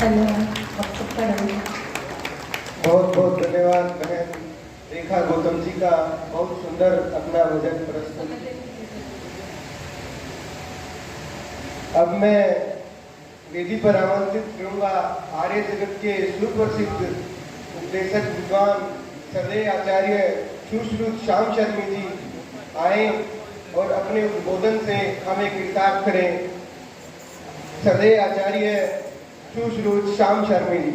बहुत बहुत धन्यवाद बहन रेखा गौतम जी का बहुत सुंदर अपना भजन प्रस्तुत। अब मैं वेदी पर आमंत्रित करूंगा आर्य जगत के सुप्रसिद्ध उपदेशक विद्वान श्रद्धेय आचार्य सुश्रुत श्याम शर्मी जी आए और अपने उद्बोधन से हमें कृतार्थ करें। श्रद्धेय आचार्य सुश्रुत श्याम शर्मी जी।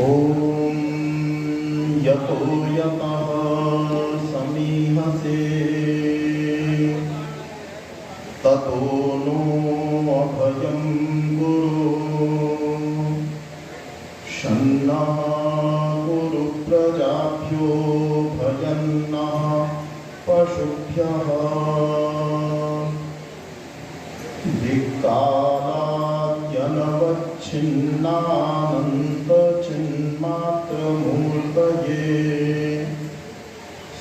ओम यतो यतः समीहसे ततो नो अभयं गुरो शन्नः गुरु प्रजाभ्यो भजन्नः पशुभ्यः दिक्कालाद्यनवच्छिन्नानन्दचिन्मात्रमूर्तये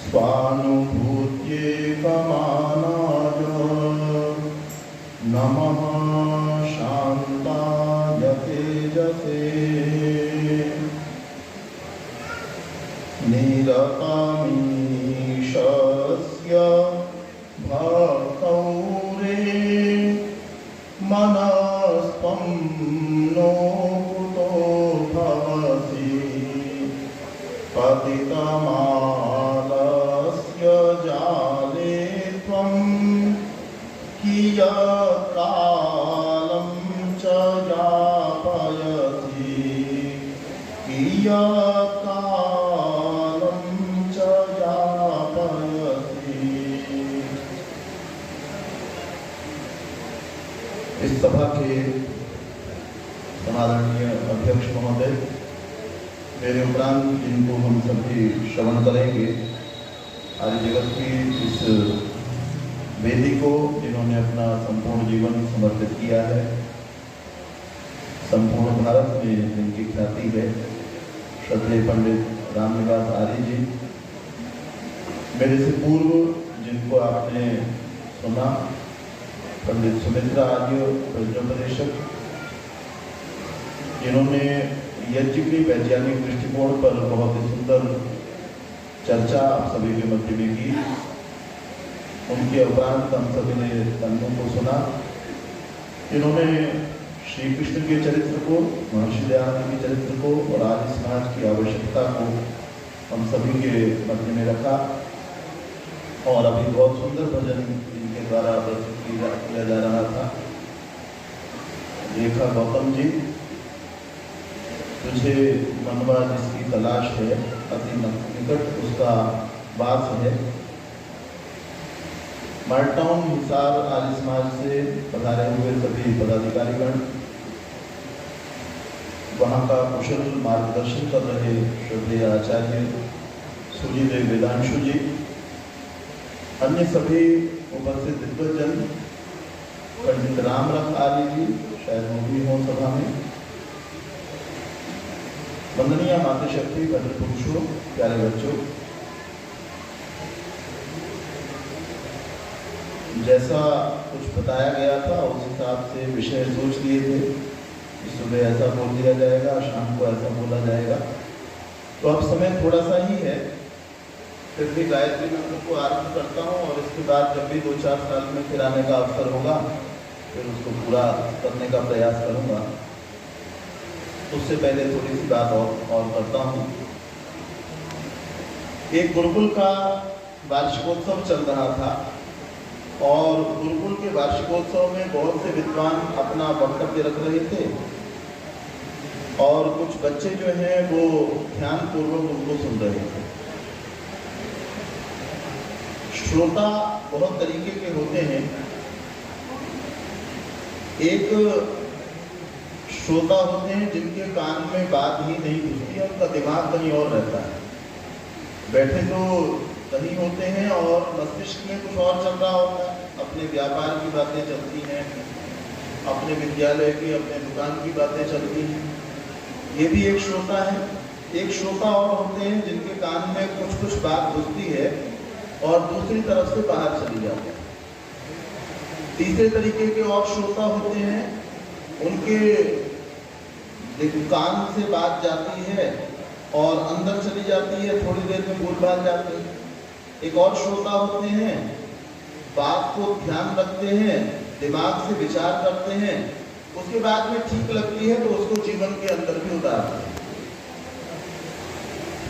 स्वानुभूत्येकमानाय नमः शान्ताय तेजसे निरतमीशस्य भक्तौ रे मनस्त्वं नो कुतो भवसि पतितमालस्य जाले त्वं कियत्कालं च यापयसि कियत्कालं च यापयसि। इस सभा के समादरणीय अध्यक्ष महोदय, मेरे उपरांत जिनको हम सभी श्रवण करेंगे, आर्य जगत की इस वेदी को जिन्होंने अपना संपूर्ण जीवन समर्पित किया है, संपूर्ण भारत में जिनकी ख्याति है, श्रद्धेय पंडित रामनिवास आर्य जी, मेरे से पूर्व जिनको आपने सुना पंडित सुमित्रा आर्य प्रज्ञोपदेशक, जिन्होंने यज्ञ के वैज्ञानिक दृष्टिकोण पर बहुत ही सुंदर चर्चा आप सभी के मध्य में की। उनके उपरांत हम सभी ने तन्नों को सुना, जिन्होंने श्री कृष्ण के चरित्र को, महर्षि दयानंद के चरित्र को और आर्य समाज की आवश्यकता को हम सभी के मध्य में रखा। और अभी बहुत सुंदर भजन इनके द्वारा प्रस्तुत किया जा रहा था। रेखा गौतम जी, तुझे मनवा जिसकी तलाश है, अति निकट उसका वास है। मार्टाउन हिसार आर्य समाज से पधारे हुए सभी पदाधिकारीगण, वहाँ का कुशल मार्गदर्शन कर रहे श्रद्धेय आचार्य सूर्यदेव वेदांशु जी, अन्य सभी उपस्थित दिग्गजन, पंडित रामरथ आर्य जी शायद वो भी हों सभा में, वंदनीय मातृशक्ति, भद्र पुरुषों, प्यारे बच्चों, जैसा कुछ बताया गया था उस हिसाब से विषय सोच लिए थे कि सुबह ऐसा बोल दिया जाएगा, शाम को ऐसा बोला जाएगा। तो अब समय थोड़ा सा ही है, फिर भी गायत्री मंत्र को आरंभ करता हूँ और इसके बाद जब भी 2-4 साल में फिर आने का अवसर होगा फिर उसको पूरा करने का प्रयास करूँगा। उससे पहले थोड़ी सी बात और करता हूँ। एक गुरुकुल का वार्षिकोत्सव चल रहा था और गुरुकुल के वार्षिकोत्सव में बहुत से विद्वान अपना वक्तव्य रख रहे थे और कुछ बच्चे जो हैं वो ध्यानपूर्वक उनको सुन रहे थे। श्रोता बहुत तरीके के होते हैं। एक श्रोता होते हैं जिनके कान में बात ही नहीं घुसती है, उनका दिमाग कहीं और रहता है, बैठे तो कहीं होते हैं और मस्तिष्क में कुछ और चल रहा होता है। अपने व्यापार की बातें चलती हैं, अपने विद्यालय की, अपने दुकान की बातें चलती हैं। ये भी एक श्रोता है। एक श्रोता और होते हैं जिनके कान में कुछ बात घुसती है और दूसरी तरफ से बाहर चली जाती है। तीसरे तरीके के और श्रोता होते हैं, उनके कान से बात जाती है और अंदर चली जाती है, थोड़ी देर में भूल भाल जाते हैं। एक और श्रोता होते हैं, बात को ध्यान रखते हैं, दिमाग से विचार करते हैं, उसके बाद में ठीक लगती है तो उसको जीवन के अंदर भी उतारते हैं।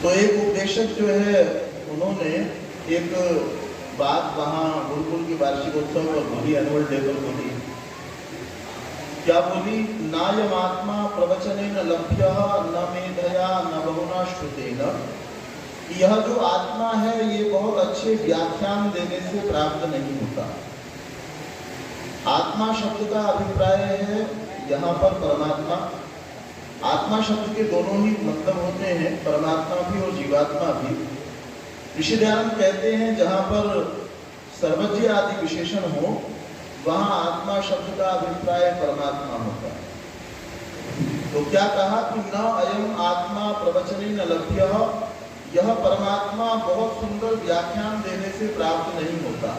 तो एक उपदेशक जो है उन्होंने एक बात वहाँ गुरुकुल के वार्षिकोत्सव पर बोली, एनुअल डे पर बोली। क्या बोली? नायम आत्मा प्रवचनेन लभ्यः न मेधया न बहुना श्रुतेन। यह जो आत्मा है ये बहुत अच्छे व्याख्यान देने से प्राप्त नहीं होता। आत्मा शब्द का अभिप्राय है यहाँ पर परमात्मा। आत्मा शब्द के दोनों ही मतलब होते हैं, परमात्मा भी और जीवात्मा भी। ऋषि दयानंद कहते हैं जहाँ पर सर्वज्ञ आदि विशेषण हो वहाँ आत्मा शब्द का अभिप्राय परमात्मा होता है। तो क्या कहा कि न अयम आत्मा प्रवचनेन लभ्यः, यह परमात्मा बहुत सुंदर व्याख्यान देने से प्राप्त नहीं होता।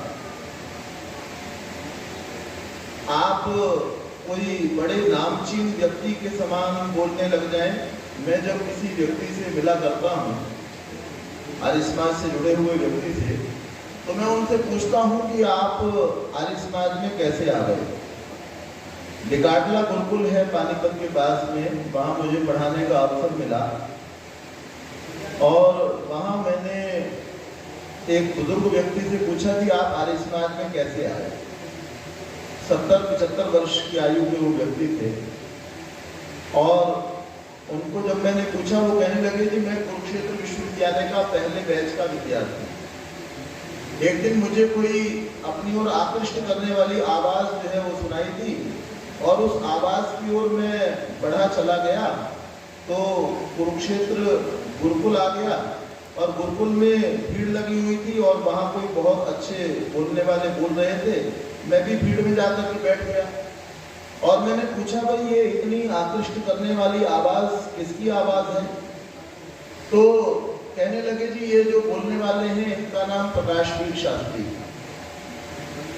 आप कोई बड़े नामचीन व्यक्ति के समान बोलने लग जाएं। मैं जब किसी व्यक्ति से मिला करता हूँ, आर्य समाज से जुड़े हुए व्यक्ति से, तो मैं उनसे पूछता हूँ कि आप आर्य समाज में कैसे आ गए। लिकाटला गुरुकुल है पानीपत के पास में, वहाँ मुझे पढ़ाने का अवसर मिला और वहाँ मैंने एक बुजुर्ग व्यक्ति से पूछा कि आप आर्य समाज में कैसे आए। 70-75 वर्ष की आयु के वो व्यक्ति थे और उनको जब मैंने पूछा वो कहने लगे कि मैं कुरुक्षेत्र विश्वविद्यालय का पहले बैच का विद्यार्थी। एक दिन मुझे कोई अपनी ओर आकृष्ट करने वाली आवाज जो है वो सुनाई थी और उस आवाज की ओर मैं बढ़ा चला गया तो कुरुक्षेत्र गुरुकुल आ गया और गुरुकुल में भीड़ लगी हुई थी और वहाँ कोई बहुत अच्छे बोलने वाले बोल रहे थे। मैं भी भीड़ में जाकर के बैठ गया और मैंने पूछा भाई ये इतनी आकृष्ट करने वाली आवाज किसकी आवाज है? तो कहने लगे जी ये जो बोलने वाले हैं इनका नाम प्रकाशवीर शास्त्री।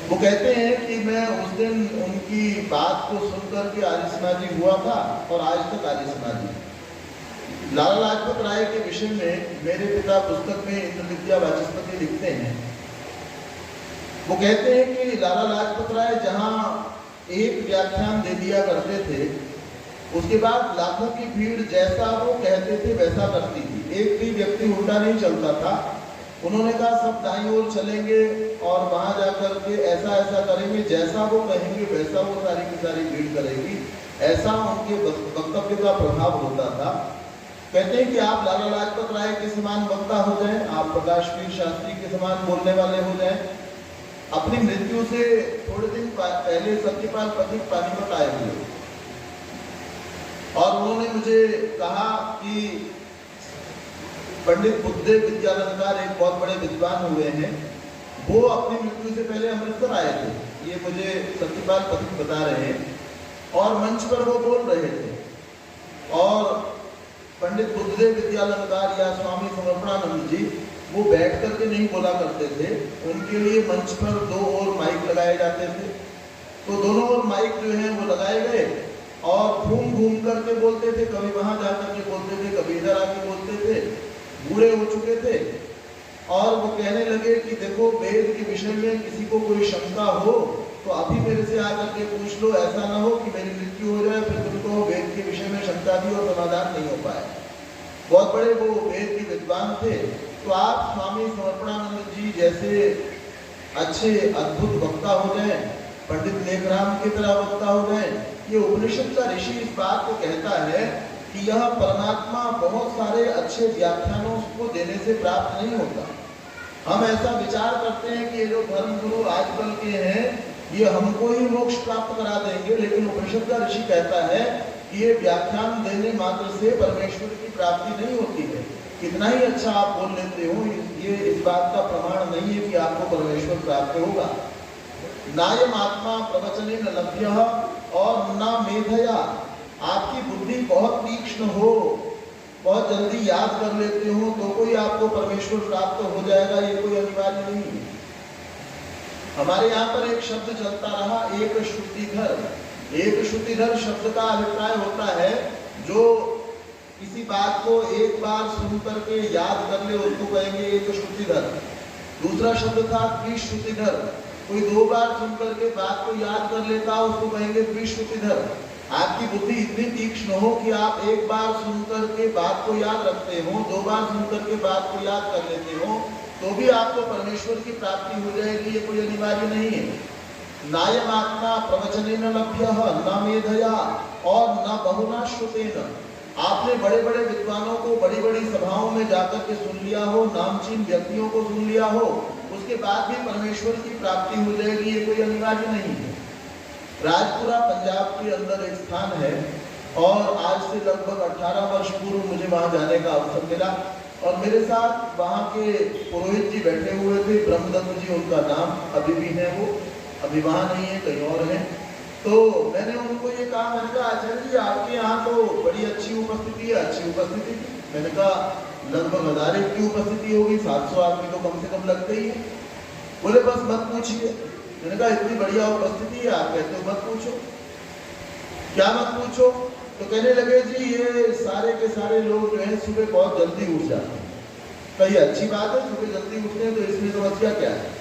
वो कहते हैं कि मैं उस दिन उनकी बात को सुनकर के आर्य समाजी हुआ था और आज तक आर्य समाजी। लाला लाजपत राय के विषय में मेरे पिता पुस्तक में इंद्र विद्या वाचस्पति लिखते हैं। वो कहते हैं कि लाला लाजपत राय जहाँ एक व्याख्यान दे दिया करते थे उसके बाद लाखों की भीड़ जैसा वो कहते थे वैसा करती थी, एक भी व्यक्ति उल्टा नहीं चलता था। उन्होंने कहा सब दाईं ओर चलेंगे और वहां जाकर के ऐसा ऐसा करेंगे, जैसा वो कहेंगे वैसा वो सारी की सारी भीड़ करेगी। ऐसा उनके वक्तव्य का प्रभाव होता था। कहते हैं कि आप लाला लाजपत राय के समान वक्ता हो जाएं, आप प्रकाशवीर शास्त्री के समान बोलने वाले हो जाएं। अपनी मृत्यु से थोड़े दिन पहले सत्यपाल पथिक पानीपत आए हुए और उन्होंने मुझे कहा कि पंडित बुद्धदेव विद्यालंकार एक बहुत बड़े विद्वान हुए हैं, वो अपनी मृत्यु से पहले अमृतसर आए थे। ये मुझे सत्यपाल पथिक बता रहे हैं और मंच पर वो बोल रहे थे और पंडित बुद्धदेव अलंकार या स्वामी समर्पणानंद जी वो बैठ करके नहीं बोला करते थे, उनके लिए मंच पर 2 और माइक लगाए जाते थे। तो दोनों और माइक जो है वो लगाए गए और घूम घूम करके बोलते थे, कभी वहां जाकर के बोलते थे, कभी इधर आके बोलते थे। बूढ़े हो चुके थे और वो कहने लगे कि देखो वेद के विषय में किसी को कोई शंका हो तो अभी मेरे से आकर के पूछ लो, ऐसा ना हो कि मेरी मृत्यु हो जाए फिर तुमको वेद के विषय में शंका भी और समाधान नहीं हो पाए। बहुत बड़े वो वेद के विद्वान थे। तो आप स्वामी समर्पणानंद जी जैसे अच्छे अद्भुत वक्ता हो जाए, पंडित लेखराम की तरह वक्ता हो जाए। ये उपनिषद का ऋषि इस बात को कहता है कि यह परमात्मा बहुत सारे अच्छे व्याख्यानों को देने से प्राप्त नहीं होता। हम ऐसा विचार करते हैं कि ये जो धर्म गुरु आजकल के हैं ये हमको ही मोक्ष प्राप्त करा देंगे, लेकिन उपनिषद का ऋषि कहता है कि ये व्याख्यान देने मात्र से परमेश्वर की प्राप्ति नहीं होती है। कितना ही अच्छा आप बोल लेते हो, ये इस बात का प्रमाण नहीं है कि आपको परमेश्वर प्राप्त होगा। नायम आत्मा प्रवचने न लभ्य और न मेधया, आपकी बुद्धि बहुत तीक्ष्ण हो, बहुत जल्दी याद कर लेते हो तो कोई आपको परमेश्वर प्राप्त हो जाएगा, ये कोई अनिवार्य नहीं है। हमारे यहाँ पर एक शब्द चलता रहा, एक श्रुतिधर। एक श्रुतिधर शब्द का अभिप्राय होता है जो किसी बात को एक बार सुन करके याद कर ले उसको कहेंगे एक श्रुतिधर। दूसरा शब्द था द्विश्रुतिधर, कोई 2 बार सुन करके बात को याद कर लेता उसको कहेंगे द्विश्रुतिधर। आपकी बुद्धि इतनी तीक्ष्ण हो कि आप एक बार सुन करके बात को याद रखते हो, 2 बार सुन करके बात को याद कर लेते हो तो भी आपको परमेश्वर की प्राप्ति हो जाएगी, ये कोई अनिवार्य नहीं है। नायम आत्मा प्रवचने न लभ्य न मेधया और न बहुना श्रुतेन, आपने बड़े बड़े विद्वानों को बड़ी बड़ी सभाओं में जाकर के सुन लिया हो, नामचीन व्यक्तियों को सुन लिया हो, उसके बाद भी परमेश्वर की प्राप्ति हो जाएगी, ये कोई अनिवार्य नहीं है। राजपुरा पंजाब के अंदर एक स्थान है और आज से लगभग 18 वर्ष पूर्व मुझे वहां जाने का अवसर मिला और मेरे साथ वहां के पुरोहित जी बैठे हुए थे, ब्रह्मदत्त जी उनका नाम, अभी भी है वो, अभी वहां नहीं है, कहीं और है। तो मैंने उनको ये कहा, मैंने कहा आचार्य जी आपके यहाँ तो बड़ी अच्छी उपस्थिति है। अच्छी उपस्थिति थी, मैंने कहा लगभग 1000 की उपस्थिति होगी, 700 आदमी तो कम से कम लगते ही है। बोले बस मत पूछिए। मैंने कहा इतनी बढ़िया उपस्थिति है, आप कहते हो मत पूछो, क्या मत पूछो? तो कहने लगे जी ये सारे के सारे लोग जो है सुबह बहुत जल्दी उठ जाते हैं। कही अच्छी बात है, सुबह जल्दी उठते हैं तो इसमें समस्या क्या है?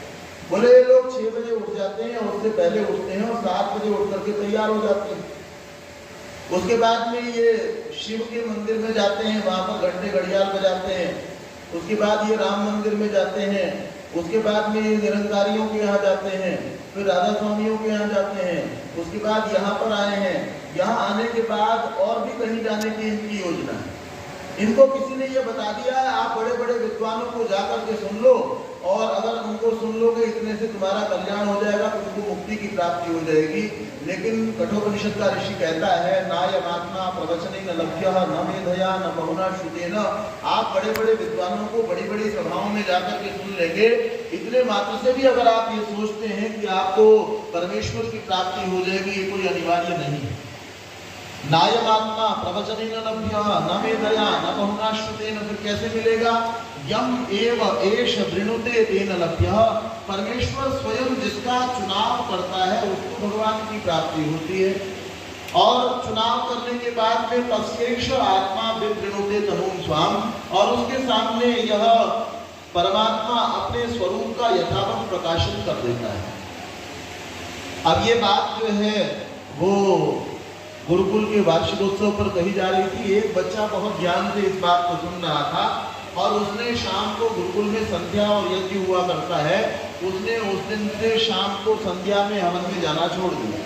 बोले ये लोग 6 बजे उठ जाते हैं और उससे पहले उठते हैं और 7 बजे उठ करके तैयार हो जाते हैं। उसके बाद में ये शिव के मंदिर में जाते हैं, वहां पर घंटे घड़ियाल बजाते हैं। उसके बाद ये राम मंदिर में जाते हैं, उसके बाद में ये निरंकारियों के यहाँ जाते हैं, फिर राधा स्वामियों के यहाँ जाते हैं, उसके बाद यहाँ पर आए हैं। यहाँ आने के बाद और भी कहीं जाने की इनकी योजना है। इनको किसी ने ये बता दिया है आप बड़े बड़े विद्वानों को जाकर के सुन लो और अगर उनको सुन लोगे इतने से तुम्हारा कल्याण हो जाएगा, तुमको मुक्ति की प्राप्ति हो जाएगी। लेकिन कठोपनिषद का ऋषि कहता है नायमात्मा प्रवचने न लभ्य न मेधया न बहुना श्रुतेन, आप बड़े बड़े विद्वानों को बड़ी बड़ी सभाओं में जाकर के सुन लेंगे, इतने मात्र से भी अगर आप ये सोचते हैं कि आपको परमेश्वर की प्राप्ति हो जाएगी, ये कोई अनिवार्य नहीं है। नायमात्मा प्रवचने न लभ्य न मेधया न बहुना श्रुतेन, फिर कैसे मिलेगा? यम एव एष वृणुते तेन लभ्य, परमेश्वर स्वयं जिसका चुनाव करता है उसको भगवान की प्राप्ति होती है। और चुनाव करने के बाद में तस्यैष आत्मा विवृणुते तनुं स्वाम, और उसके सामने यह परमात्मा अपने स्वरूप का यथावत प्रकाशन कर देता है। अब ये बात जो है वो गुरुकुल के वार्षिकोत्सव पर कही जा रही थी। एक बच्चा बहुत ध्यान से इस बात को सुन रहा था और उसने शाम को गुरुकुल में संध्या और यज्ञ हुआ करता है, उसने उस दिन से शाम को संध्या में हवन में जाना छोड़ दिया।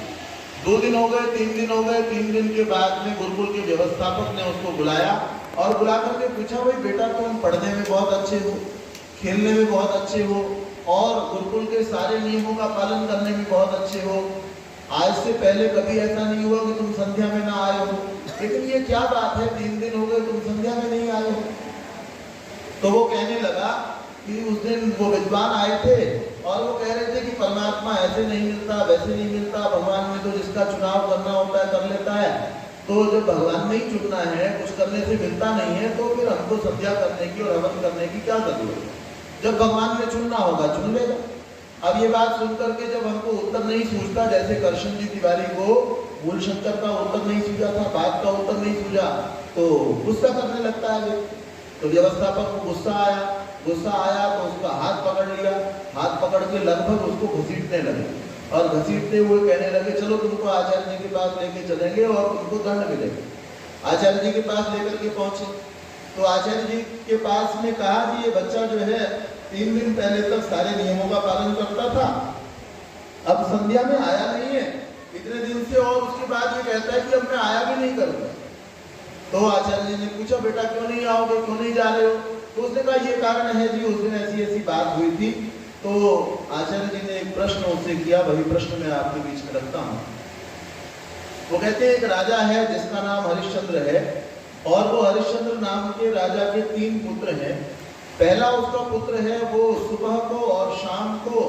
2 दिन हो गए, 3 दिन हो गए, 3 दिन के बाद में गुरुकुल के व्यवस्थापक ने उसको बुलाया और बुला करके पूछा, भाई बेटा तुम पढ़ने में बहुत अच्छे हो, खेलने में बहुत अच्छे हो और गुरुकुल के सारे नियमों का पालन करने में बहुत अच्छे हो, आज से पहले कभी ऐसा नहीं हुआ कि तुम संध्या में ना आए हो, लेकिन ये क्या बात है 3 दिन हो गए तुम संध्या में नहीं आए हो? तो वो कहने लगा कि उस दिन वो विद्वान आए थे और वो कह रहे थे कि परमात्मा ऐसे नहीं मिलता, वैसे नहीं मिलता, भगवान में तो जिसका चुनाव करना होता है कर लेता है। तो जब भगवान ने ही चुनना है, कुछ करने से मिलता नहीं है, तो फिर हमको संध्या करने की और हवन करने की क्या जरूरत है? जब भगवान ने चुनना होगा चुन लेगा। अब ये बात सुनकर के जब हमको उत्तर नहीं सूझता, जैसे करशन जी तिवारी को मूल शंकर का उत्तर नहीं सूझा था, बात का उत्तर नहीं सूझा, तो गुस्सा करने लगता है। तो व्यवस्थापक को गुस्सा आया तो उसका हाथ पकड़ लिया, हाथ पकड़ के लगभग उसको घसीटने लगे और घसीटते हुए कहने लगे चलो तुमको आचार्य जी के पास लेके चलेंगे और तुमको दंड मिलेगा। आचार्य जी के पास लेकर के पहुंचे तो आचार्य जी के पास में कहा कि ये बच्चा जो है 3 दिन पहले तक सारे नियमों का पालन करता था, अब संध्या में आया नहीं है इतने दिन से, और उसके बाद ये कहता है कि अब मैं आया भी नहीं करूंगा। तो आचार्य जी ने पूछा बेटा क्यों नहीं आओगे, क्यों नहीं जा रहे हो? तो उसने कहा ये कारण है जी, उस दिन ऐसी ऐसी बात हुई थी। तो आचार्य जी ने एक प्रश्न उससे किया, वही प्रश्न मैं आपके बीच में रखता हूँ। वो कहते हैं एक राजा है जिसका नाम हरिश्चंद्र है, और वो हरिश्चंद्र नाम के राजा के 3 पुत्र हैं। पहला उसका पुत्र है वो सुबह को और शाम को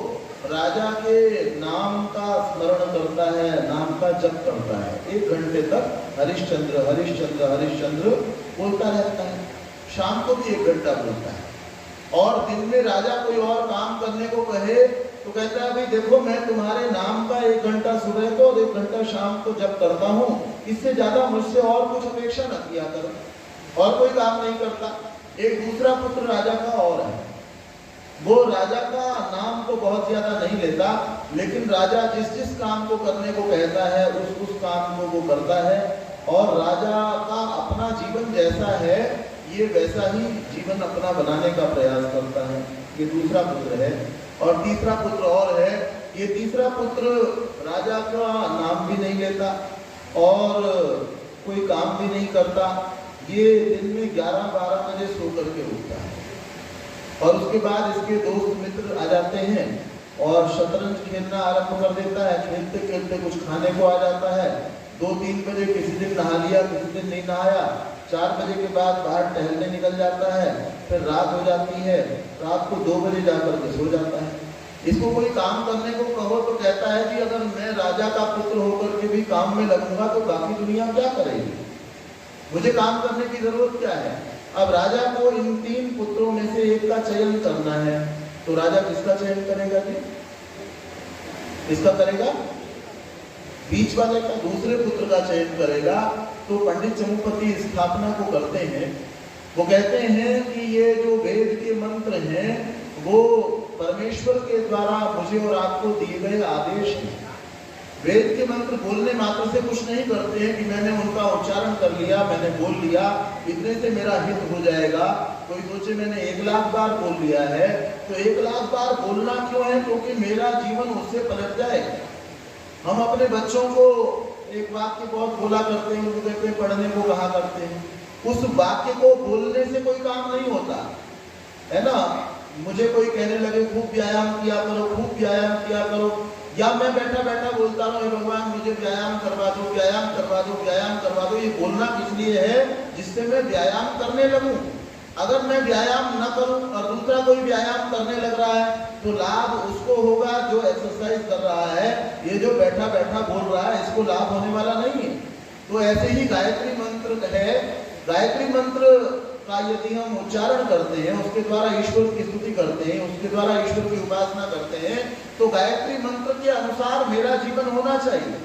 राजा के नाम का स्मरण करता है, नाम का जप करता है। 1 घंटे तक हरिश्चंद्र हरिश्चंद्र हरिश्चंद्र बोलता रहता है, शाम को भी 1 घंटा बोलता है। और दिन में राजा कोई और काम करने को कहे तो कहता है भाई देखो मैं तुम्हारे नाम का 1 घंटा सुबह को और 1 घंटा शाम को जप करता हूँ, इससे ज्यादा मुझसे और कुछ अपेक्षा न किया करो। और कोई काम नहीं करता। एक दूसरा पुत्र राजा का और है, वो राजा का नाम तो बहुत ज्यादा नहीं लेता, लेकिन राजा जिस जिस काम को करने को कहता है उस काम को वो करता है, और राजा का अपना जीवन जैसा है ये वैसा ही जीवन अपना बनाने का प्रयास करता है। ये दूसरा पुत्र है। और तीसरा पुत्र और है, ये तीसरा पुत्र राजा का नाम भी नहीं लेता और कोई काम भी नहीं करता। ये दिन में 11-12 बजे सो करके उठता है, और उसके बाद इसके दोस्त मित्र आ जाते हैं और शतरंज खेलना आरंभ कर देता है। खेलते खेलते कुछ खाने को आ जाता है। 2-3 बजे किसी दिन नहा लिया, किसी दिन नहीं नहाया। 4 बजे के बाद बाहर टहलने निकल जाता है, फिर रात हो जाती है, रात को 2 बजे जाकर के सो जाता है। इसको कोई काम करने को कहो तो कहता है कि अगर मैं राजा का पुत्र होकर के भी काम में लगूंगा तो बाकी दुनिया क्या करेगी, मुझे काम करने की जरूरत क्या है। अब राजा को इन 3 पुत्रों में से एक का चयन करना है, तो राजा किसका चयन करेगा जी? किसका करेगा? बीच वाले का, दूसरे पुत्र का चयन करेगा। तो पंडित चमुपति स्थापना को करते हैं। वो कहते हैं कि ये जो वेद के मंत्र हैं वो परमेश्वर के द्वारा मुझे और आपको दिए गए आदेश हैं। वेद के मंत्र बोलने मात्र से कुछ नहीं करते हैं कि मैंने उनका उच्चारण कर लिया, मैंने बोल लिया, इतने से मेरा हित हो जाएगा। कोई सोचे मैंने 1 लाख बार बोल लिया है, तो 1 लाख बार बोलना क्यों है? क्योंकि मेरा जीवन उससे पलट जाएगा। हम अपने बच्चों को एक वाक्य बहुत बोला करते हैं, उनको कहते हैं पढ़ने को कहा करते हैं। उस वाक्य को बोलने से कोई काम नहीं होता है ना। मुझे कोई कहने लगे खूब व्यायाम किया करो, खूब व्यायाम किया करो, या मैं बैठा बैठा बोलता हूँ भगवान मुझे व्यायाम करवा दो, व्यायाम करवा दो, व्यायाम करवा दो। ये बोलना किस लिए है? जिससे मैं व्यायाम करने लगूं। अगर मैं व्यायाम न करूं और दूसरा कोई व्यायाम करने लग रहा है तो लाभ उसको होगा जो एक्सरसाइज कर रहा है। ये जो बैठा बैठा बोल रहा है इसको लाभ होने वाला नहीं है। तो ऐसे ही गायत्री मंत्र है। गायत्री मंत्र का यदि हम उच्चारण करते हैं, उसके द्वारा ईश्वर की स्तुति करते हैं, उसके द्वारा ईश्वर की उपासना करते हैं, तो गायत्री मंत्र के अनुसार मेरा जीवन होना चाहिए।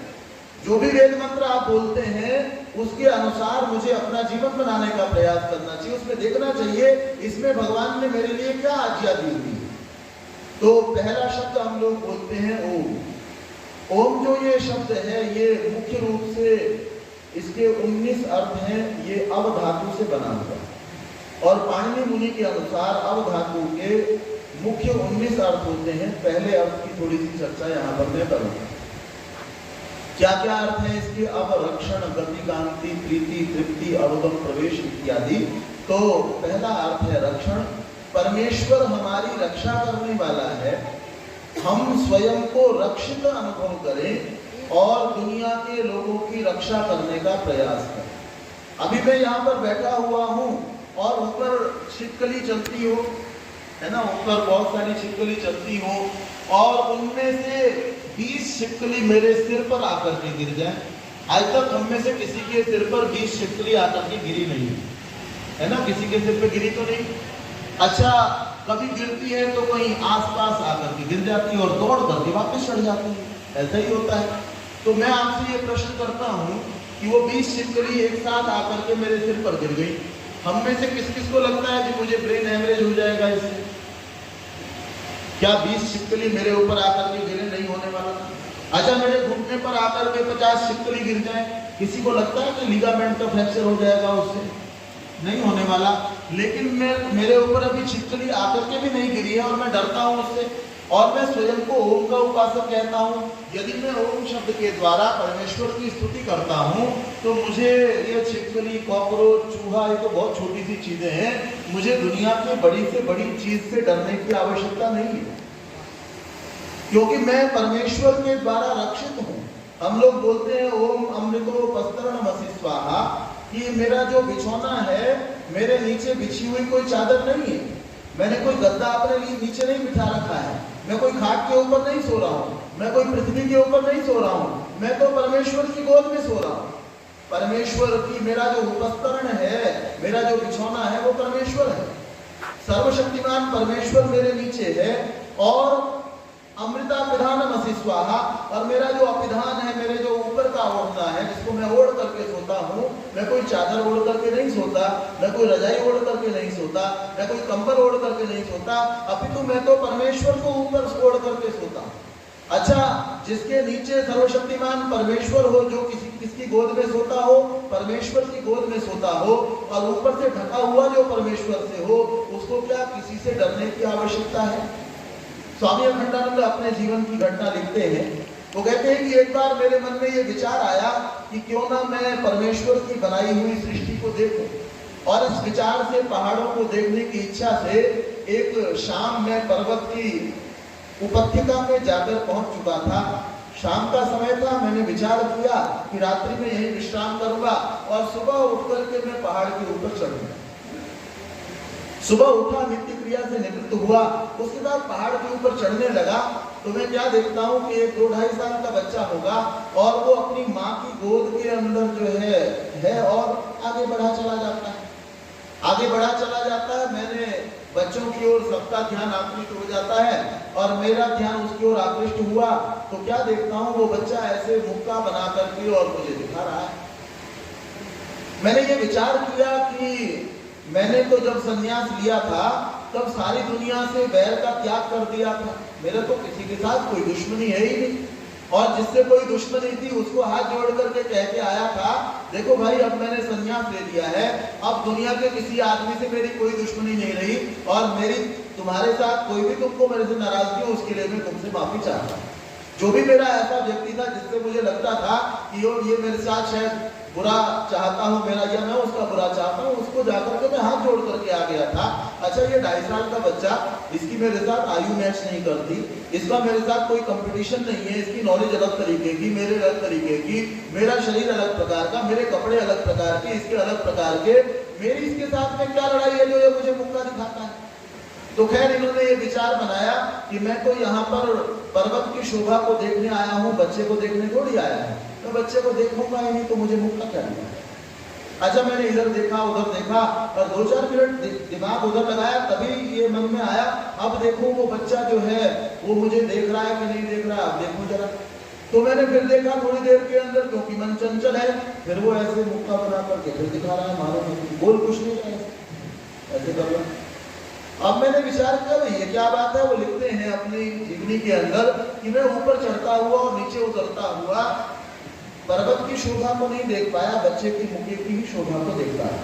जो भी वेद मंत्र आप बोलते हैं उसके अनुसार मुझे अपना जीवन बनाने का प्रयास करना चाहिए। उसमें देखना चाहिए इसमें भगवान ने मेरे लिए क्या आज्ञा दी हुई। तो पहला शब्द हम लोग बोलते हैं ओम। ओम जो ये शब्द है ये मुख्य रूप से इसके 19 अर्थ हैं। ये अव धातु से बना हुआ है, और पाणिनि मुनि के अनुसार अव धातु के मुख्य 19 अर्थ होते हैं। पहले अर्थ की थोड़ी सी चर्चा यहाँ पर मैं करूँगा। क्या क्या अर्थ है इसके? अवरक्षण, गति, कांति, प्रीति, तृप्ति, अवगम, प्रवेश इत्यादि। तो पहला अर्थ है रक्षण। परमेश्वर हमारी रक्षा करने वाला है। हम स्वयं को रक्षित अनुभव करें और दुनिया के लोगों की रक्षा करने का प्रयास करें। अभी मैं यहाँ पर बैठा हुआ हूँ और ऊपर छिपकली चलती हो, है ना, ऊपर बहुत सारी छिपकली चलती हो और उनमें से 20 छिपकली मेरे सिर पर आकर के गिर जाए, आज तक हम में से किसी के सिर पर 20 छिपकली आकर के गिरी नहीं है ना, किसी के सिर पे गिरी तो नहीं। अच्छा, कभी गिरती है तो कहीं आसपास आकर के गिर जाती है और दौड़ करके वापस चढ़ जाती है, ऐसा ही होता है। तो मैं आपसे ये प्रश्न करता हूँ कि वो 20 छिपकली एक साथ आकर के मेरे सिर पर गिर गई, हम में से किस किस को लगता है कि मुझे ब्रेन हैमरेज हो जाएगा इससे? क्या 20 छिपकली मेरे ऊपर आकर के गिरे? नहीं होने वाला। अच्छा, मेरे घुटने पर आकर के 50 छिपकली गिर जाए, किसी को लगता है कि लिगामेंट का फ्रैक्चर हो जाएगा उससे? नहीं होने वाला। लेकिन मेरे ऊपर अभी छिपकली आकर के भी नहीं गिरी है और मैं डरता हूं उससे, और मैं स्वयं को ओम का उपासक कहता हूं। यदि मैं ओम शब्द के द्वारा परमेश्वर की स्तुति करता हूं तो मुझे ये छिपकली, कॉकरोच, चूहा, ये तो बहुत छोटी सी चीजें हैं, मुझे दुनिया की बड़ी से बड़ी चीज से डरने की आवश्यकता नहीं है, क्योंकि मैं परमेश्वर के द्वारा रक्षित हूं। हम लोग बोलते हैं ओम अमृतो वस्त्रणमसि स्वाहा, कि मेरा जो बिछौना है, मेरे नीचे बिछी हुई कोई चादर नहीं है, मैंने कोई गद्दा अपने लिए नीचे नहीं बिठा रखा है, मैं कोई खाट के ऊपर नहीं सो रहा हूँ, मैं कोई पृथ्वी के ऊपर नहीं सो रहा हूँ, मैं तो परमेश्वर की गोद में सो रहा हूँ। परमेश्वर की, मेरा जो उपस्तरण है, मेरा जो बिछौना है, वो परमेश्वर है। सर्वशक्तिमान परमेश्वर मेरे नीचे है, और अमृता पिधानमसि स्वाहा, और मेरा जो अपिधान है, मेरे जो ऊपर का ओढ़ना है, जिसको मैं ओढ़ करके सोता हूँ, मैं कोई चादर ओढ़ करके नहीं सोता, मैं कोई रजाई ओढ़ करके नहीं सोता, मैं कोई कंबल ओढ़ करके नहीं सोता, अपितु मैं तो परमेश्वर को ऊपर ओढ़ करके सोता हूँ। अच्छा, जिसके नीचे सर्वशक्तिमान परमेश्वर हो, जो किसकी गोद में सोता हो, परमेश्वर की गोद में सोता हो, और ऊपर से ढका हुआ जो परमेश्वर से हो, उसको क्या किसी से डरने की आवश्यकता है? स्वामी अखंडानंद अपने जीवन की घटना लिखते हैं। वो कहते हैं कि एक बार मेरे मन में ये विचार आया कि क्यों ना मैं परमेश्वर की बनाई हुई सृष्टि को देखूं, और इस विचार से, पहाड़ों को देखने की इच्छा से, एक शाम में पर्वत की उपत्यका में जाकर पहुंच चुका था। शाम का समय था। मैंने विचार किया कि रात्रि में यहीं विश्राम करूंगा और सुबह उठ करके मैं पहाड़ के ऊपर चढ़ूंगा। सुबह उठा, नित्य क्रिया से निवृत्त हुआ, उसके बाद पहाड़ के ऊपर चढ़ने लगा तो मैं क्या देखता हूँ कि एक 2-2.5 साल का बच्चा होगा और वो अपनी माँ की गोद के अंदर जो है और आगे बढ़ा चला जाता है, आगे बढ़ा चला जाता है। मैंने बच्चों की ओर सबका ध्यान आकृष्ट हो जाता है और मेरा ध्यान उसकी ओर आकृष्ट हुआ तो क्या देखता हूँ, वो बच्चा ऐसे मुक्का बना करके और मुझे दिखा रहा है। मैंने ये विचार किया कि मैंने तो जब संन्यास लिया था तब सारी दुनिया से बैर का त्याग कर दिया था, मेरा तो किसी के साथ कोई दुश्मनी है ही नहीं, और जिससे कोई दुश्मनी थी उसको हाथ जोड़ करके कह के आया था, देखो भाई अब मैंने संन्यास ले लिया है, अब दुनिया के किसी आदमी से मेरी कोई दुश्मनी नहीं रही और मेरी तुम्हारे साथ कोई भी तुमको मेरे से नाराजगी हो उसके लिए मैं तुमसे माफी चाहता हूँ। जो भी मेरा ऐसा व्यक्ति था जिससे मुझे लगता था कि ये मेरे साथ शायद बुरा चाहता हूँ मेरा, या मैं उसका बुरा चाहता हूँ, उसको जाकर के मैं हाथ जोड़ करके आ गया था। अच्छा, ये 2.5 साल का बच्चा, इसकी मेरे साथ आयु मैच नहीं करती, इसका मेरे साथ कोई कंपटीशन नहीं है, इसकी नॉलेज अलग तरीके की, मेरे अलग तरीके की, मेरा शरीर अलग प्रकार का, मेरे कपड़े अलग प्रकार के, इसके अलग प्रकार के, मेरी इसके साथ में क्या लड़ाई है जो ये मुझे मुक्का दिखाता है। तो खैर इन्होंने ये विचार बनाया कि मैं तो यहाँ पर पर्वत की शोभा को देखने आया हूँ, बच्चे को देखने थोड़ी आया हूँ, मैं बच्चे को देखूंगा ही नहीं तो मुझे मुक्का क्या दिया। अच्छा, मैंने इधर देखा उधर देखा और 2-4 मिनट दिमाग उधर लगाया, तभी ये मन में आया अब देखो वो बच्चा जो है वो मुझे देख रहा है कि नहीं देख रहा है, अब देखो जरा। तो मैंने फिर देखा थोड़ी देर के अंदर, क्योंकि मन चंचल है, फिर वो ऐसे मुक्का बना करके फिर दिखा रहा है, मालूम बोल कुछ नहीं रहा है, ऐसे कर रहा। अब मैंने विचार किया भाई ये क्या बात है। वो लिखते हैं अपनी जीवनी के अंदर कि मैं ऊपर चढ़ता हुआ और नीचे उतरता हुआ पर्वत की शोभा को नहीं देख पाया, बच्चे की मुक्के की ही शोभा को देख पाया।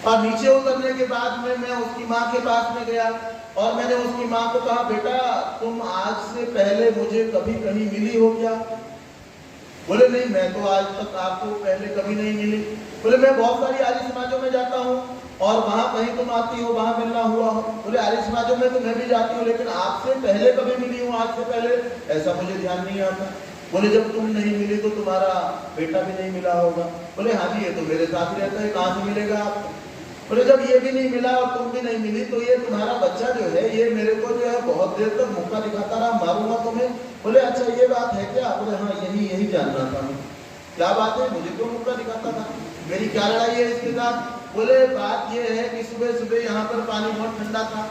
और नीचे उतरने के बाद में मैं उसकी माँ के पास में गया और मैंने उसकी माँ को कहा, बेटा तुम आज से पहले मुझे कभी कहीं मिली हो क्या? बोले नहीं, मैं तो आज तक आपको पहले कभी नहीं मिली। बोले मैं बहुत सारी आर्य समाजों में जाता हूँ और वहां कहीं तुम आती हो, वहां मिलना हुआ हो। बोले आर्य समाजों में तो मैं भी जाती हूँ, लेकिन आपसे पहले कभी मिली हूँ आज से पहले ऐसा मुझे ध्यान नहीं आता। बोले जब तुम नहीं मिली तो तुम्हारा बेटा भी नहीं मिला होगा। बोले हाँ जी, ये तो मेरे साथ ही रहता है, कहाँ से मिलेगा आपको? बोले जब ये भी नहीं मिला और तुम भी नहीं मिली तो ये तुम्हारा बच्चा जो है ये मेरे को जो है बहुत देर तक मुक्का दिखाता रहा, मारूंगा तुम्हें। बोले अच्छा ये बात है क्या? बोले हाँ, यही जानना था। क्या बात है, मुझे क्यों मुक्का दिखाता था, मेरी क्या लड़ाई है इसके साथ? बोले बात ये है कि सुबह सुबह यहाँ पर पानी बहुत ठंडा था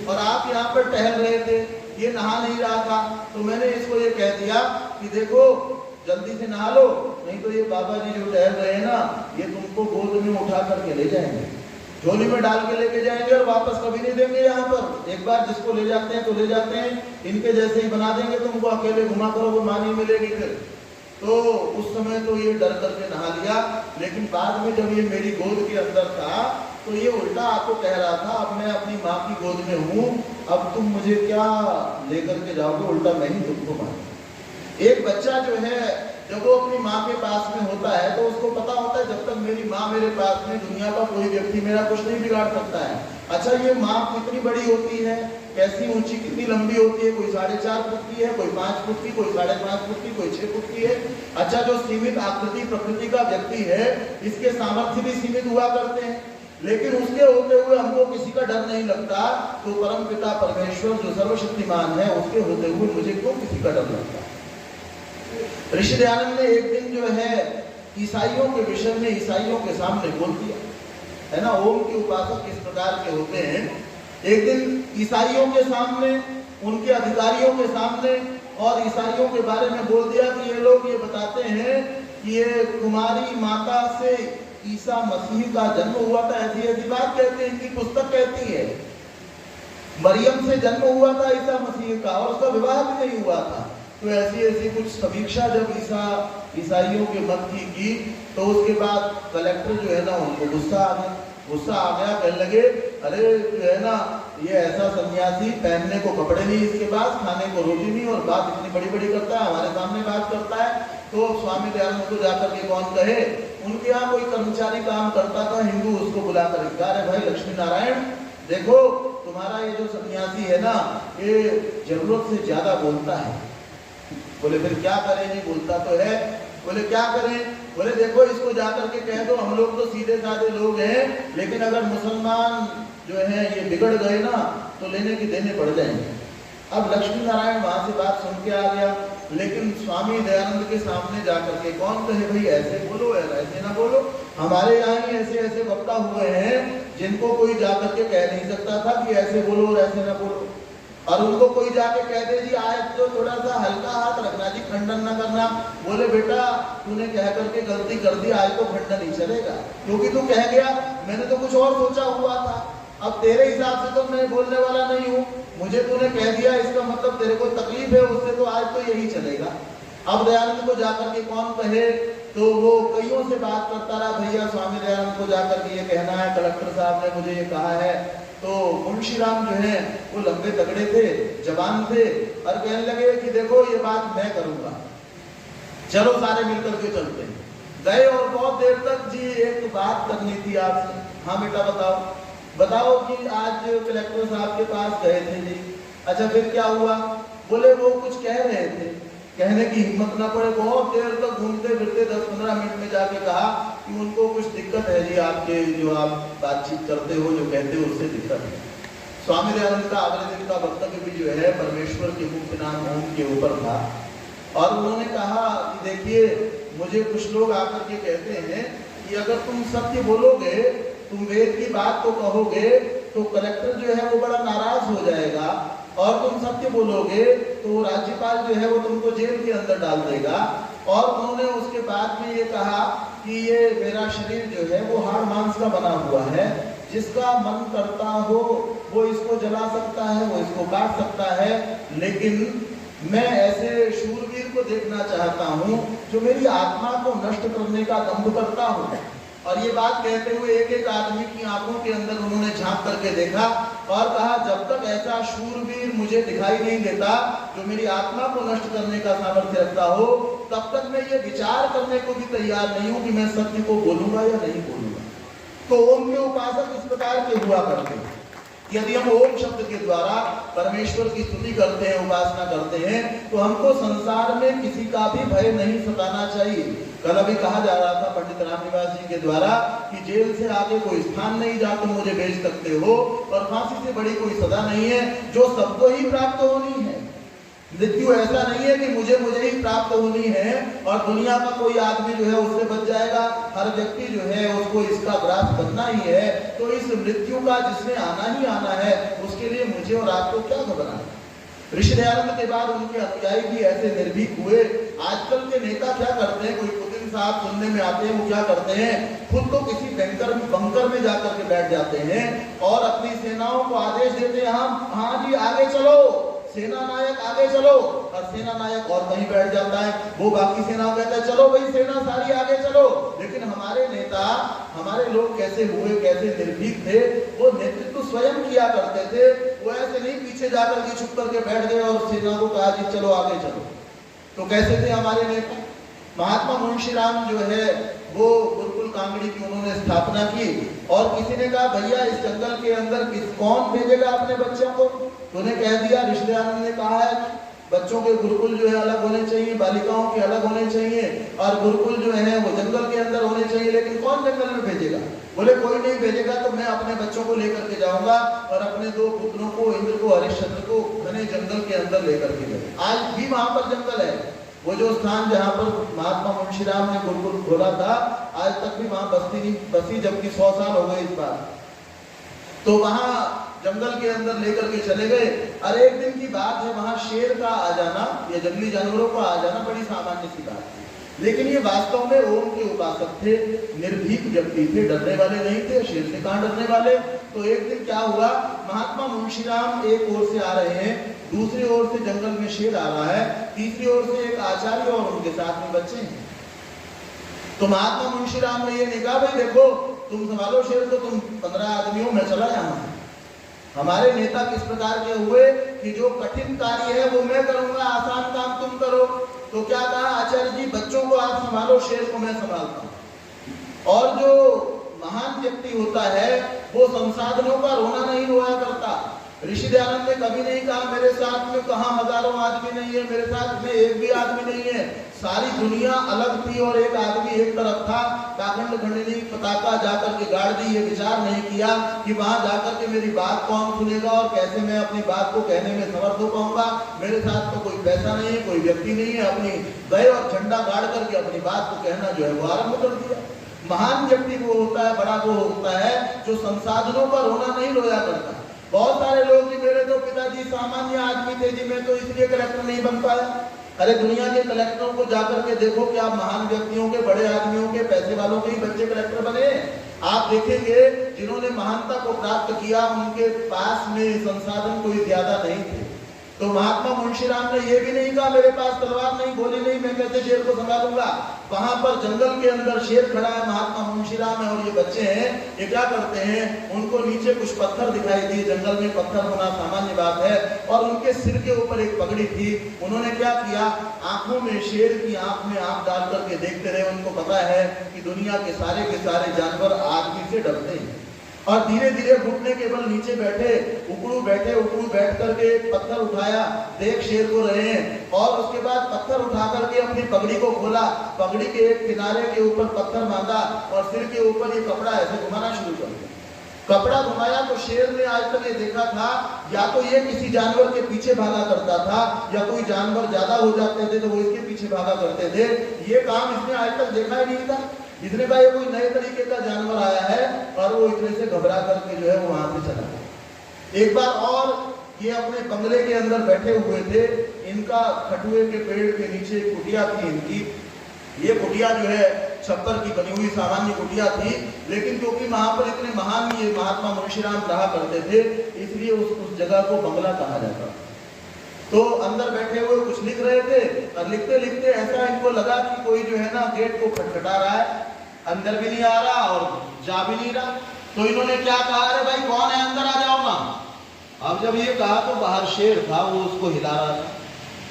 और आप यहाँ पर टहल रहे थे, ये नहा नहीं रहा था, तो मैंने इसको ये कह दिया कि देखो जल्दी से नहा लो, नहीं तो ये बाबा जी जो टहल रहे हैं ना, ये तुमको गोद में उठा करके ले जाएंगे, झोली में डाल के लेके जाएंगे और वापस कभी नहीं देंगे। यहाँ पर एक बार जिसको ले जाते हैं तो ले जाते हैं, इनके जैसे ही बना देंगे, तुमको अकेले घुमा करो, वो मां नहीं मिलेगी फिर। तो उस समय तो ये डर करके नहा लिया, लेकिन बाद में जब ये मेरी गोद के अंदर था तो ये उल्टा आपको कह रहा था, अब मैं अपनी माँ की गोद में हूँ, अब तुम मुझे क्या लेकर के जाओगे, उल्टा मैं ही तुमको मारूं। एक बच्चा जो है जब वो अपनी माँ के पास में होता है तो उसको पता होता है जब तक मेरी माँ मेरे पास में, दुनिया का कोई व्यक्ति मेरा कुछ नहीं बिगाड़ सकता है। अच्छा ये माँ कितनी बड़ी होती है, कैसी ऊंची कितनी लंबी होती है, कोई 4.5 फुट की है, कोई 5 फुट की, कोई 5.5 फुट की, कोई 6 फुट की है। अच्छा जो सीमित आकृति प्रकृति का व्यक्ति है, इसके सामर्थ्य भी सीमित हुआ करते हैं, लेकिन उसके होते हुए हमको किसी का डर नहीं लगता, तो परम पिता परमेश्वर जो सर्वशक्तिमान है, उसके होते हुए मुझे क्यों किसी का डर लगता? ऋषि दयानंद ने एक दिन जो है ईसाइयों के विषय में ईसाइयों के सामने बोल दिया है ना, ओम के उपासक किस प्रकार के होते हैं। एक दिन ईसाइयों के सामने, उनके अधिकारियों के सामने, और ईसाइयों के बारे में बोल दिया कि ये लोग ये बताते हैं कि ये कुमारी माता से ईसा मसीह का जन्म हुआ था, ऐसी ऐसी बात कहते हैं, इनकी पुस्तक कहती है मरियम से जन्म हुआ था ईसा मसीह का, और उसका विवाह भी नहीं हुआ था। तो ऐसी ऐसी कुछ समीक्षा जब ईसाइयों के मत की तो उसके बाद कलेक्टर जो है ना, उनको गुस्सा आ गया, कहने लगे अरे जो है ना, ये ऐसा सन्यासी, पहनने को कपड़े नहीं इसके पास, खाने को रोटी नहीं, और बात इतनी बड़ी बड़ी करता है, हमारे सामने बात करता है। तो स्वामी दयानंद को जाकर के कौन कहे, उनके यहाँ कोई कर्मचारी काम करता था हिंदू, उसको बुलाकर अरे भाई लक्ष्मी नारायण, देखो तुम्हारा ये जो सन्यासी है ना, ये जरूरत से ज्यादा बोलता है। बोले फिर क्या करें जी, बोलता तो है। बोले क्या करें? बोले देखो इसको जाकर के कह दो, हम लोग तो सीधे साधे लोग हैं, लेकिन अगर मुसलमान जो है ये बिगड़ गए ना तो लेने के देने पड़ जाएंगे। अब लक्ष्मी नारायण वहां से बात सुन के आ गया, लेकिन स्वामी दयानंद के सामने जाकर के कौन कहे भाई ऐसे बोलो या ऐसे ना बोलो। हमारे यहाँ ही ऐसे ऐसे वक्ता हुए हैं जिनको कोई जाकर के कह नहीं सकता था कि ऐसे बोलो और ऐसे ना बोलो, और उनको कोई जाके कह दे जी आयत तो थोड़ा सा हल्का हाथ रखना जी, खंडन ना करना। बोले बेटा तूने कह करके गलती कर दी, आयत तो खंडन नहीं चलेगा, क्योंकि तू कह गया, मैंने तो कुछ और सोचा हुआ था। अब तेरे हिसाब से तो मैं बोलने वाला नहीं हूँ, मुझे तूने कह दिया, इसका मतलब तेरे को तकलीफ है उससे, तो आज तो यही चलेगा। अब दयानंद को जाकर के कौन कहे, तो वो कईयों से बात करता रहा, भैया स्वामी दयानंद को जाकर के ये कहना है, कलेक्टर साहब ने मुझे ये कहा है। तो मुंशीराम जो है वो लंबे तगड़े थे, जवान थे, और कहने लगे कि देखो ये बात मैं करूंगा, चलो सारे मिलकर के चलते हैं। गए और बहुत देर तक जी एक बात करनी थी आपसे। हाँ बेटा बताओ कि आज कलेक्टर साहब के पास गए थे जी। अच्छा फिर क्या हुआ? बोले वो कुछ कह रहे थे, कहने की हिम्मत ना पड़े, बहुत देर तक घूमते फिरते 10-15 मिनट में जाके कहा कि उनको कुछ दिक्कत है जी, आपके जो आप बातचीत करते हो, जो कहते हो उससे दिक्कत है। स्वामी दयानंद का अगले दिन का वक्तव्य भी जो है परमेश्वर के मुख्य नाम ओम के ऊपर था, और उन्होंने कहा कि देखिए मुझे कुछ लोग आकर के कहते हैं कि अगर तुम सत्य बोलोगे, तुम वेद की बात को कहोगे, तो कलेक्टर जो है वो बड़ा नाराज हो जाएगा, और तुम सत्य बोलोगे तो राज्यपाल जो है वो तुमको जेल के अंदर डाल देगा। और उन्होंने उसके बाद में ये कहा कि ये मेरा शरीर जो है वो हाड़ मांस का बना हुआ है, जिसका मन करता हो वो इसको जला सकता है, वो इसको काट सकता है, लेकिन मैं ऐसे शूरवीर को देखना चाहता हूँ जो मेरी आत्मा को नष्ट करने का दंभ करता हूँ। और ये बात कहते हुए एक एक आदमी की आंखों के अंदर उन्होंने झांक करके देखा और कहा, जब तक ऐसा शूरवीर मुझे दिखाई नहीं देता जो मेरी आत्मा को नष्ट करने का सामर्थ्य रखता हो, तब तक मैं ये विचार करने को भी तैयार नहीं हूं कि मैं सत्य को बोलूंगा या नहीं बोलूंगा। तो ओम के उपासक इस प्रकार के हुआ करते हैं। यदि हम ओम शब्द के द्वारा परमेश्वर की स्तुति करते हैं, उपासना करते हैं, तो हमको संसार में किसी का भी भय नहीं सताना चाहिए। कल अभी कहा जा रहा था पंडित रामनिवास जी के द्वारा कि जेल से आगे कोई स्थान नहीं जहां तुम मुझे भेज सकते हो, और फांसी से बड़ी कोई सजा नहीं है जो सबको ही प्राप्त होनी है। मृत्यु ऐसा नहीं है कि मुझे ही प्राप्त होनी है और दुनिया का कोई आदमी जो है उससे बच जाएगा। हर व्यक्ति जो है उसको इसका ग्रास बनना ही है। तो इस मृत्यु का जिसने आना ही आना है, उसके लिए मुझे और आपको क्या घबराना। ऋषि दयानंद के बाद उनके अनुयायी भी ऐसे निर्भीक हुए। आजकल के नेता क्या करते हैं, कोई पुतिन साहब सुनने में आते हैं, वो क्या करते हैं, खुद तो किसी बंकर में जाकर के बैठ जाते हैं और अपनी सेनाओं को आदेश देते हैं, हम हाँ जी आगे चलो, सेना नायक आगे चलो, और सेना नायक और कहीं बैठ जाता है। वो बाकी सेनाओं कहता है चलो भाई सेना सारी आगे चलो। लेकिन हमारे नेता, हमारे लोग कैसे हुए, कैसे निर्भीक थे, वो नेतृत्व स्वयं किया करते थे। वो ऐसे नहीं पीछे जाकर के छुप करके बैठ गए और सेना को कहा जी चलो आगे चलो। तो कैसे थे हमारे नेता। महात्मा मुंशीराम जो है वो गुरुकुल कांगड़ी की उन्होंने स्थापना की और किसी ने कहा भैया इस जंगल के अंदर कौन भेजेगा अपने बच्चों को। तो उन्हें कह दिया, ऋषि दयानंद ने कहा है बच्चों के गुरुकुल जो है अलग होने चाहिए, बालिकाओं के अलग होने चाहिए और गुरुकुल जो है वो जंगल के अंदर होने चाहिए। लेकिन कौन जंगल में भेजेगा। बोले कोई नहीं भेजेगा तो मैं अपने बच्चों को लेकर के जाऊंगा और अपने 2 पुत्रों को, इंद्र को, हरिश्चंद्र को घने जंगल के अंदर लेकर के गए। आज भी वहां पर जंगल है। वो जो स्थान जहां पर महात्मा मुंशीराम ने गुरुकुल खोला था, आज तक भी वहां बस्ती नहीं बसी, जबकि 100 साल हो गए इस बार। तो वहां जंगल के अंदर लेकर के चले गए और एक दिन की बात है, वहां शेर का आ जाना या जंगली जानवरों का आ जाना बड़ी सामान्य सी बात थी। लेकिन ये वास्तव में ओम के उपासक थे, निर्भीक व्यक्ति थे, डरने वाले नहीं थे। शेर से कहां डरने वाले। तो एक दिन क्या हुआ, महात्मा मुंशीराम एक ओर से आ रहे हैं, दूसरी ओर से जंगल में शेर आ रहा है, तीसरी ओर से एक आचार्य और उनके साथ में बच्चे हैं। तो महात्मा मुंशीराम ने ये नहीं कहा भाई देखो तुम संभालो शेर को, तुम 15 आदमियों में चला यहाँ। हमारे नेता किस प्रकार के हुए कि जो कठिन कार्य है वो मैं करूंगा, आसान काम तुम करो। तो क्या कहा आचार्य जी, बच्चों को आप संभालो, शेर को मैं संभालता हूं। और जो महान व्यक्ति होता है वो संसाधनों का रोना नहीं रोया करता। ऋषि दयानंद ने कभी नहीं कहा मेरे साथ में कहां हजारों आदमी नहीं है, मेरे साथ में एक भी आदमी नहीं है। सारी दुनिया अलग थी और एक आदमी एक तरफ था। काखंड खंडनी पताका जाकर के गाड़ दी। ये विचार नहीं किया कि वहां जाकर के मेरी बात कौन सुनेगा और कैसे मैं अपनी बात को कहने में समर्थ हो पाऊंगा। मेरे साथ तो कोई पैसा नहीं है, कोई व्यक्ति नहीं है। अपनी गए और झंडा गाड़ करके अपनी बात को कहना जो है वो आरंभ कर दिया। महान व्यक्ति वो होता है, बड़ा वो होता है जो संसाधनों का रोना नहीं रोया करता। बहुत सारे लोग जी मेरे तो पिताजी सामान्य आदमी थे जी, मैं तो इसलिए कलेक्टर नहीं बन पाया। अरे दुनिया के कलेक्टरों को जाकर के देखो, क्या महान व्यक्तियों के, बड़े आदमियों के, पैसे वालों के ही बच्चे कलेक्टर बने। आप देखेंगे जिन्होंने महानता को प्राप्त किया उनके पास में संसाधन कोई ज्यादा नहीं थे। तो महात्मा मुंशीराम ने यह भी नहीं कहा मेरे पास तलवार नहीं, गोली नहीं, मैं कैसे शेर को संभालूंगा। वहां पर जंगल के अंदर शेर खड़ा है, महात्मा मुंशीराम है और ये बच्चे हैं। ये क्या करते हैं, उनको नीचे कुछ पत्थर दिखाई दिए। जंगल में पत्थर होना सामान्य बात है। और उनके सिर के ऊपर एक पगड़ी थी। उन्होंने क्या किया, आंखों में, शेर की आंख में आंख डाल करके देखते रहे। उनको पता है कि दुनिया के सारे जानवर आदमी से डरते हैं। और धीरे धीरे घुटने के बल नीचे बैठे, उकड़ू बैठ करके पत्थर उठाया, देख शेर को रहे हैं। और उसके बाद पत्थर उठा करके अपनी पगड़ी को खोला, पगड़ी के एक किनारे के ऊपर पत्थर बांधा और सिर के ऊपर ये कपड़ा ऐसे घुमाना शुरू कर दिया। कपड़ा घुमाया तो शेर ने आज तक ये देखा था या तो ये किसी जानवर के पीछे भागा करता था या कोई जानवर ज्यादा हो जाते थे तो वो इसके पीछे भागा करते थे। ये काम इसने आज तक देखा ही नहीं था। इसने कहा ये कोई नए तरीके का जानवर आया है और वो इतने से घबरा करके जो है वो वहां से चला गया। एक बार और ये अपने बंगले के अंदर बैठे हुए थे। इनका खटुए के पेड़ के नीचे कुटिया थी इनकी। ये कुटिया जो है छप्पर की बनी हुई सामान्य कुटिया थी, लेकिन क्योंकि वहां पर इतने महान ये महात्मा मुंशीराम रहा करते थे इसलिए उस जगह को बंगला कहा जाता। तो अंदर बैठे हुए कुछ लिख रहे थे और लिखते लिखते ऐसा इनको लगा कि कोई जो है ना गेट को खटखटा रहा है, अंदर भी नहीं आ रहा और जा भी नहीं रहा। तो इन्होंने क्या कहा, अरे भाई कौन है, अंदर आ जाओ ना। अब जब ये कहा तो बाहर शेर था, वो उसको हिला रहा था।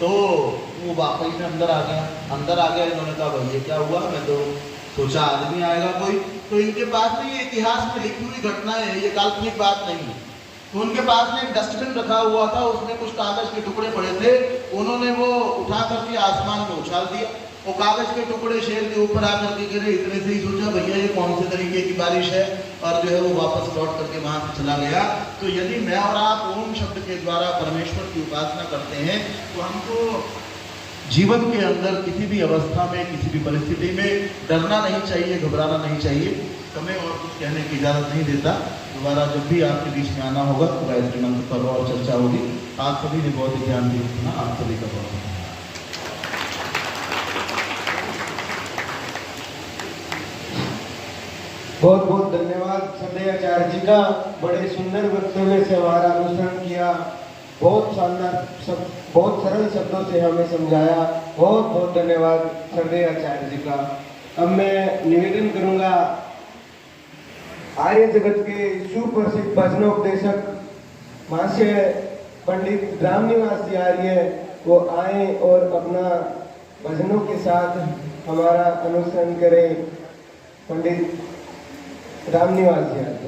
तो वो वाकई में अंदर आ गया। इन्होंने कहा भाई ये क्या हुआ, मैं तो सोचा आदमी आएगा कोई। तो इनके पास में ये इतिहास में लिखी हुई घटना है, ये काल्पनिक बात नहीं है। तो उनके पास में एक डस्टबिन रखा हुआ था, उसमें कुछ कागज के टुकड़े पड़े थे। उन्होंने वो उठा करके आसमान में उछाल दिया। वो कागज के टुकड़े शेर के ऊपर आकर के गिरे। इतने से ही सोचा भैया ये कौन से तरीके की बारिश है। और जो है वो वापस लौट करके वहां से चला गया। तो यदि मैं और आप ओम शब्द के द्वारा परमेश्वर की उपासना करते हैं तो हमको जीवन के अंदर किसी भी अवस्था में, किसी भी परिस्थिति में डरना नहीं चाहिए, घबराना नहीं चाहिए। समय और कुछ कहने की इजाजत नहीं देता। दोबारा जब भी आपके बीच में आना होगा तो गायत्री मंत्र पर और चर्चा होगी। आप सभी ने बहुत ही ध्यान दिया सुना, आप सभी का बहुत बहुत बहुत धन्यवाद श्रद्धेय आचार्य जी का। बड़े सुंदर वक्तव्य से हमारा अनुसरण किया, बहुत शानदार सब, बहुत सरल शब्दों से हमें समझाया। बहुत बहुत धन्यवाद श्रद्धेय आचार्य जी का। अब मैं निवेदन करूंगा आर्य जगत के सुप्रसिद्ध भजनोपदेशक महाशय पंडित रामनिवास जी आर्य वो आए और अपना भजनों के साथ हमारा अनुसरण करें। पंडित रामनिवास जी आर्य।